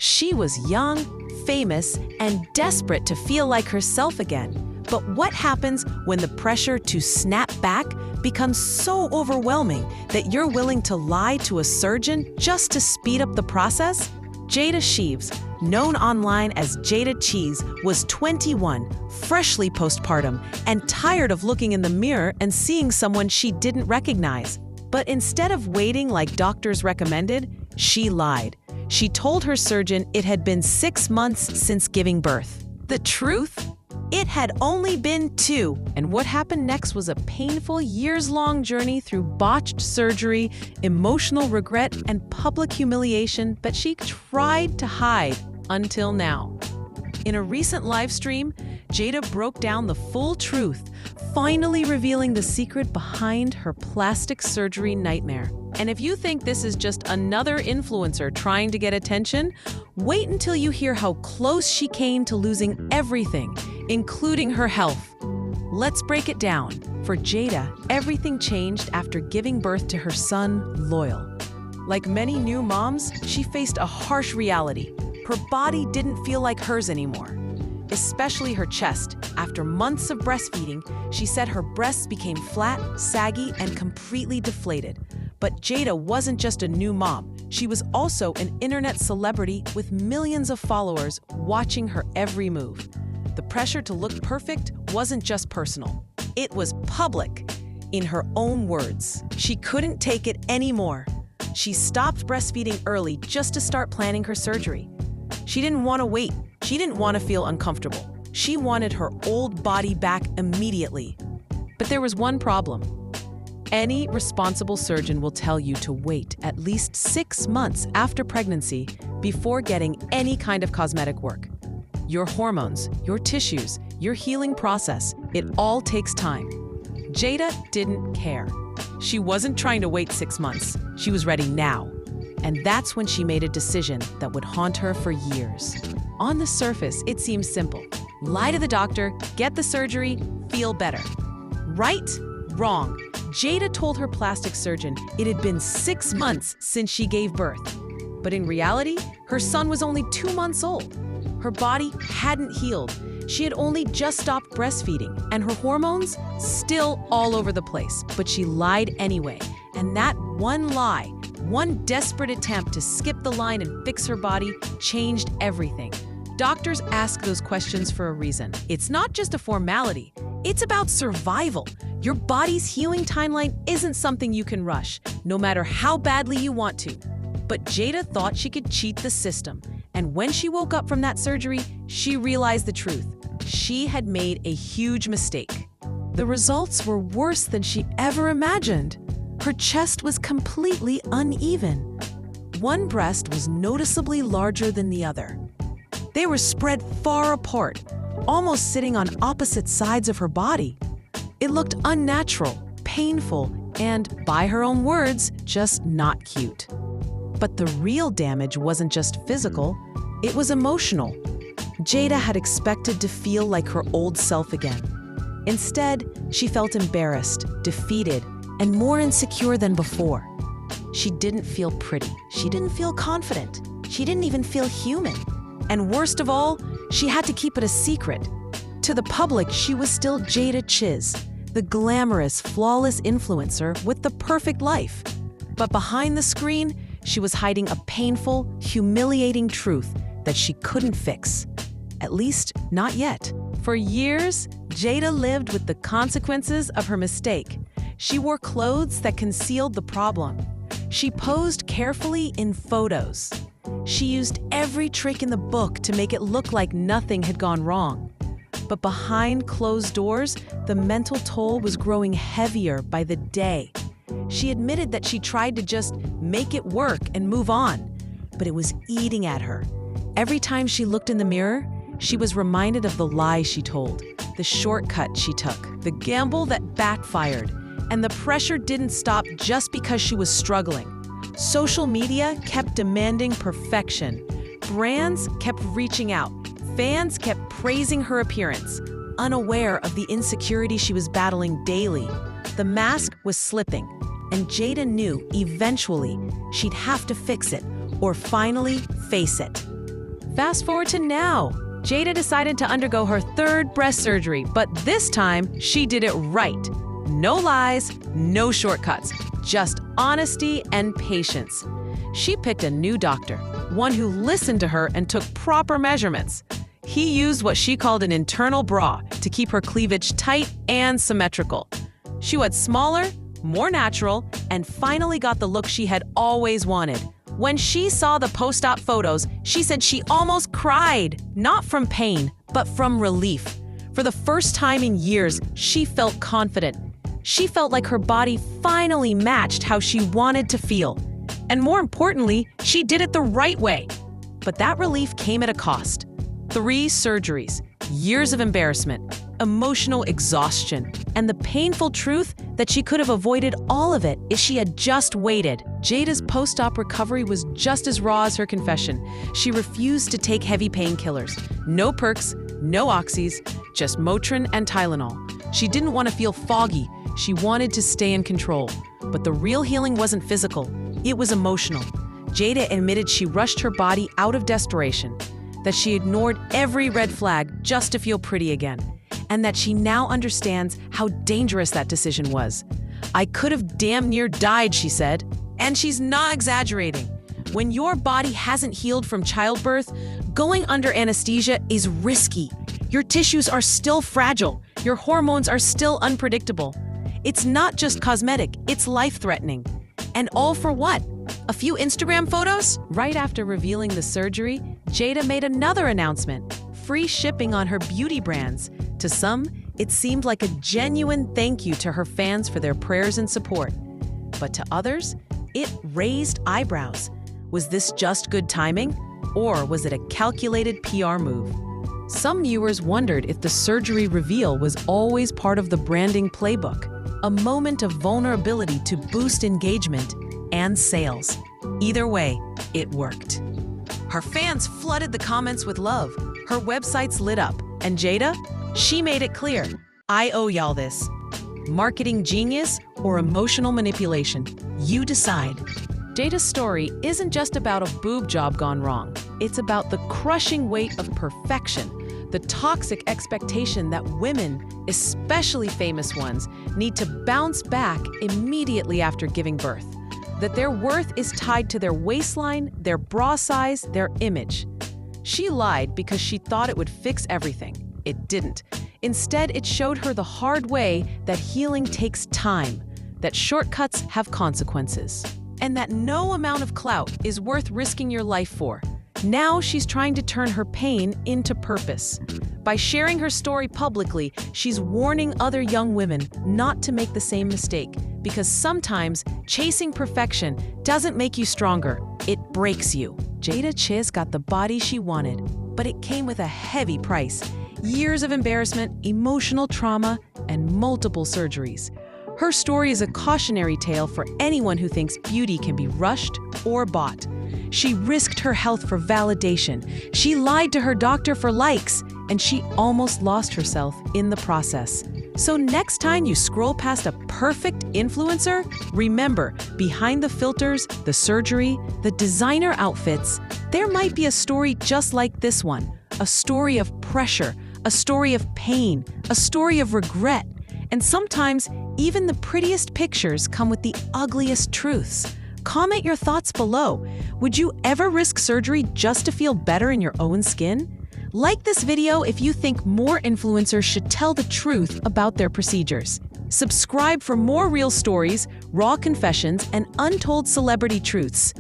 She was young, famous, and desperate to feel like herself again. But what happens when the pressure to snap back becomes so overwhelming that you're willing to lie to a surgeon just to speed up the process? Jada Cheeves, known online as Jada Chis, was 21, freshly postpartum, and tired of looking in the mirror and seeing someone she didn't recognize. But instead of waiting like doctors recommended, she lied. She told her surgeon it had been 6 months since giving birth. The truth? It had only been 2, and what happened next was a painful, years-long journey through botched surgery, emotional regret, and public humiliation that she tried to hide until now. In a recent live stream, Jada broke down the full truth, finally revealing the secret behind her plastic surgery nightmare. And if you think this is just another influencer trying to get attention, wait until you hear how close she came to losing everything, including her health. Let's break it down. For Jada, everything changed after giving birth to her son, Loyal. Like many new moms, she faced a harsh reality. Her body didn't feel like hers anymore, especially her chest. After months of breastfeeding, she said her breasts became flat, saggy, and completely deflated. But Jada wasn't just a new mom. She was also an internet celebrity with millions of followers watching her every move. The pressure to look perfect wasn't just personal. It was public. In her own words, she couldn't take it anymore. She stopped breastfeeding early just to start planning her surgery. She didn't want to wait. She didn't want to feel uncomfortable. She wanted her old body back immediately. But there was one problem. Any responsible surgeon will tell you to wait at least 6 months after pregnancy before getting any kind of cosmetic work. Your hormones, your tissues, your healing process, it all takes time. Jada didn't care. She wasn't trying to wait 6 months. She was ready now. And that's when she made a decision that would haunt her for years. On the surface, it seems simple. Lie to the doctor, get the surgery, feel better. Right? Wrong. Jada told her plastic surgeon it had been 6 months since she gave birth. But in reality, her son was only 2 months old. Her body hadn't healed. She had only just stopped breastfeeding, and her hormones still all over the place. But she lied anyway. And that one lie, one desperate attempt to skip the line and fix her body, changed everything. Doctors ask those questions for a reason. It's not just a formality. It's about survival. Your body's healing timeline isn't something you can rush, no matter how badly you want to. But Jada thought she could cheat the system. And when she woke up from that surgery, she realized the truth. She had made a huge mistake. The results were worse than she ever imagined. Her chest was completely uneven. One breast was noticeably larger than the other. They were spread far apart, almost sitting on opposite sides of her body. It looked unnatural, painful, and, by her own words, just not cute. But the real damage wasn't just physical, it was emotional. Jada had expected to feel like her old self again. Instead, she felt embarrassed, defeated, and more insecure than before. She didn't feel pretty. She didn't feel confident. She didn't even feel human. And worst of all, she had to keep it a secret. To the public, she was still Jada Chis, the glamorous, flawless influencer with the perfect life. But behind the screen, she was hiding a painful, humiliating truth that she couldn't fix. At least, not yet. For years, Jada lived with the consequences of her mistake. She wore clothes that concealed the problem. She posed carefully in photos. She used every trick in the book to make it look like nothing had gone wrong. But behind closed doors, the mental toll was growing heavier by the day. She admitted that she tried to just make it work and move on, but it was eating at her. Every time she looked in the mirror, she was reminded of the lie she told, the shortcut she took, the gamble that backfired, and the pressure didn't stop just because she was struggling. Social media kept demanding perfection. Brands kept reaching out. Fans kept praising her appearance, unaware of the insecurity she was battling daily. The mask was slipping, and Jada knew eventually she'd have to fix it or finally face it. Fast forward to now. Jada decided to undergo her third breast surgery, but this time she did it right. No lies, no shortcuts, just honesty and patience. She picked a new doctor, one who listened to her and took proper measurements. He used what she called an internal bra to keep her cleavage tight and symmetrical. She went smaller, more natural, and finally got the look she had always wanted. When she saw the post-op photos, she said she almost cried, not from pain, but from relief. For the first time in years, she felt confident. She felt like her body finally matched how she wanted to feel. And more importantly, she did it the right way. But that relief came at a cost. 3 surgeries, years of embarrassment, emotional exhaustion, and the painful truth that she could have avoided all of it if she had just waited. Jada's post-op recovery was just as raw as her confession. She refused to take heavy painkillers. No perks, no oxys, just Motrin and Tylenol. She didn't want to feel foggy. She wanted to stay in control. But the real healing wasn't physical. It was emotional. Jada admitted she rushed her body out of desperation, that she ignored every red flag just to feel pretty again, and that she now understands how dangerous that decision was. "I could have damn near died," she said. And she's not exaggerating. When your body hasn't healed from childbirth, going under anesthesia is risky. Your tissues are still fragile. Your hormones are still unpredictable. It's not just cosmetic, it's life-threatening. And all for what? A few Instagram photos? Right after revealing the surgery, Jada made another announcement: free shipping on her beauty brands. To some, it seemed like a genuine thank you to her fans for their prayers and support. But to others, it raised eyebrows. Was this just good timing? Or was it a calculated PR move? Some viewers wondered if the surgery reveal was always part of the branding playbook, a moment of vulnerability to boost engagement and sales. Either way, it worked. Her fans flooded the comments with love. Her websites lit up. And Jada? She made it clear. "I owe y'all this." Marketing genius or emotional manipulation? You decide. Jada's story isn't just about a boob job gone wrong. It's about the crushing weight of perfection, the toxic expectation that women, especially famous ones, need to bounce back immediately after giving birth. That their worth is tied to their waistline, their bra size, their image. She lied because she thought it would fix everything. It didn't. Instead, it showed her the hard way that healing takes time, that shortcuts have consequences, and that no amount of clout is worth risking your life for. Now she's trying to turn her pain into purpose. By sharing her story publicly, she's warning other young women not to make the same mistake, because sometimes chasing perfection doesn't make you stronger, it breaks you. Jada Chis got the body she wanted, but it came with a heavy price. Years of embarrassment, emotional trauma, and multiple surgeries. Her story is a cautionary tale for anyone who thinks beauty can be rushed or bought. She risked her health for validation. She lied to her doctor for likes, and she almost lost herself in the process. So next time you scroll past a perfect influencer, remember, behind the filters, the surgery, the designer outfits, there might be a story just like this one. A story of pressure, a story of pain, a story of regret. And sometimes, even the prettiest pictures come with the ugliest truths. Comment your thoughts below. Would you ever risk surgery just to feel better in your own skin? Like this video if you think more influencers should tell the truth about their procedures. Subscribe for more real stories, raw confessions, and untold celebrity truths.